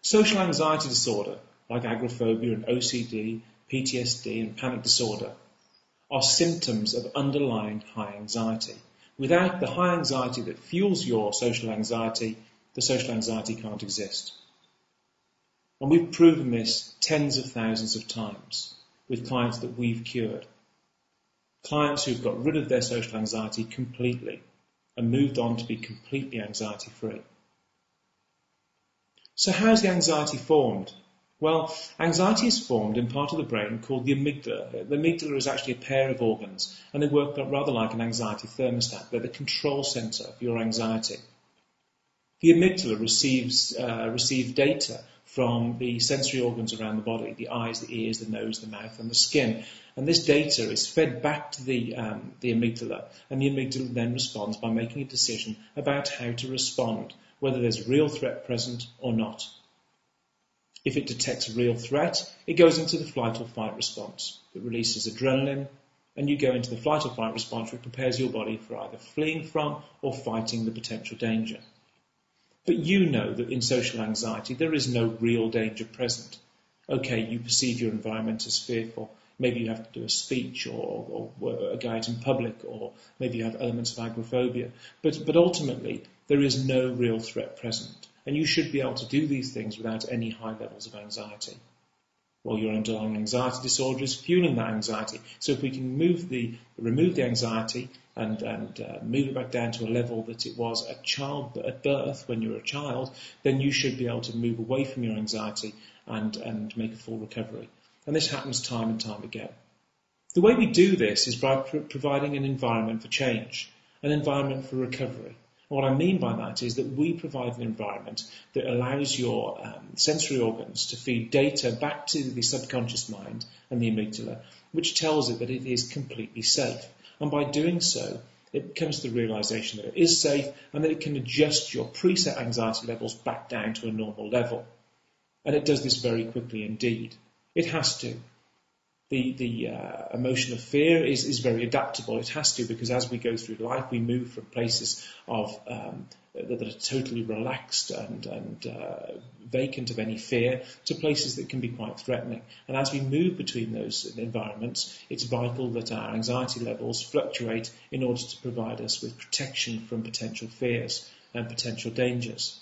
Social anxiety disorder, like agoraphobia and OCD, PTSD and panic disorder, are symptoms of underlying high anxiety. Without the high anxiety that fuels your social anxiety, the social anxiety can't exist. And we've proven this tens of thousands of times with clients that we've cured. Clients who've got rid of their social anxiety completely and moved on to be completely anxiety-free. So how's the anxiety formed? Well, anxiety is formed in part of the brain called the amygdala. The amygdala is actually a pair of organs, and they work rather like an anxiety thermostat. They're the control centre of your anxiety. The amygdala receives data from the sensory organs around the body, the eyes, the ears, the nose, the mouth and the skin. And this data is fed back to the amygdala, and the amygdala then responds by making a decision about how to respond, whether there's a real threat present or not. If it detects a real threat, it goes into the flight or fight response. It releases adrenaline, and you go into the flight or fight response, which prepares your body for either fleeing from or fighting the potential danger. But you know that in social anxiety, there is no real danger present. Okay, you perceive your environment as fearful. Maybe you have to do a speech or go out in public, or maybe you have elements of agoraphobia. But ultimately, there is no real threat present. And you should be able to do these things without any high levels of anxiety. Well, your underlying anxiety disorder is fueling that anxiety. So if we can remove the anxiety and move it back down to a level that it was at birth when you were a child, then you should be able to move away from your anxiety and make a full recovery. And this happens time and time again. The way we do this is by providing an environment for change, an environment for recovery. What I mean by that is that we provide an environment that allows your sensory organs to feed data back to the subconscious mind and the amygdala, which tells it that it is completely safe. And by doing so, it comes to the realization that it is safe and that it can adjust your preset anxiety levels back down to a normal level. And it does this very quickly indeed. It has to. The emotion of fear is very adaptable. It has to, because as we go through life, we move from places that are totally relaxed and vacant of any fear to places that can be quite threatening. And as we move between those environments, it's vital that our anxiety levels fluctuate in order to provide us with protection from potential fears and potential dangers.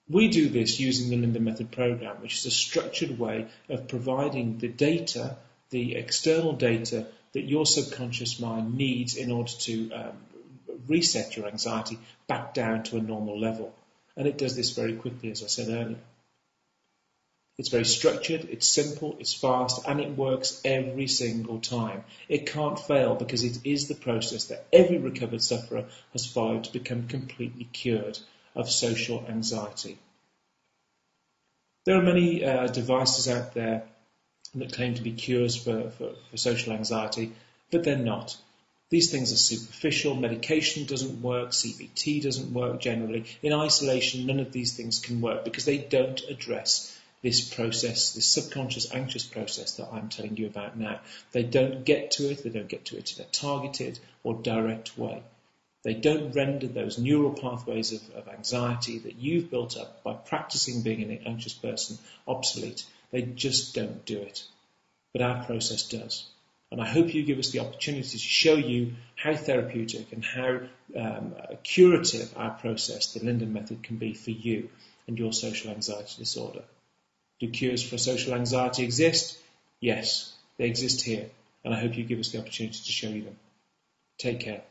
We do this using the Lindenmethod program, which is a structured way of providing the data, the external data that your subconscious mind needs in order to reset your anxiety back down to a normal level. And it does this very quickly, as I said earlier. It's very structured, it's simple, it's fast, and it works every single time. It can't fail because it is the process that every recovered sufferer has followed to become completely cured of social anxiety. There are many devices out there that claim to be cures for social anxiety, but they're not. These things are superficial. Medication doesn't work, CBT doesn't work generally. In isolation, none of these things can work because they don't address this process, this subconscious anxious process that I'm telling you about now. They don't get to it, in a targeted or direct way. They don't render those neural pathways of anxiety that you've built up by practicing being an anxious person obsolete. They just don't do it. But our process does. And I hope you give us the opportunity to show you how therapeutic and how curative our process, the Lindenmethod, can be for you and your social anxiety disorder. Do cures for social anxiety exist? Yes, they exist here. And I hope you give us the opportunity to show you them. Take care.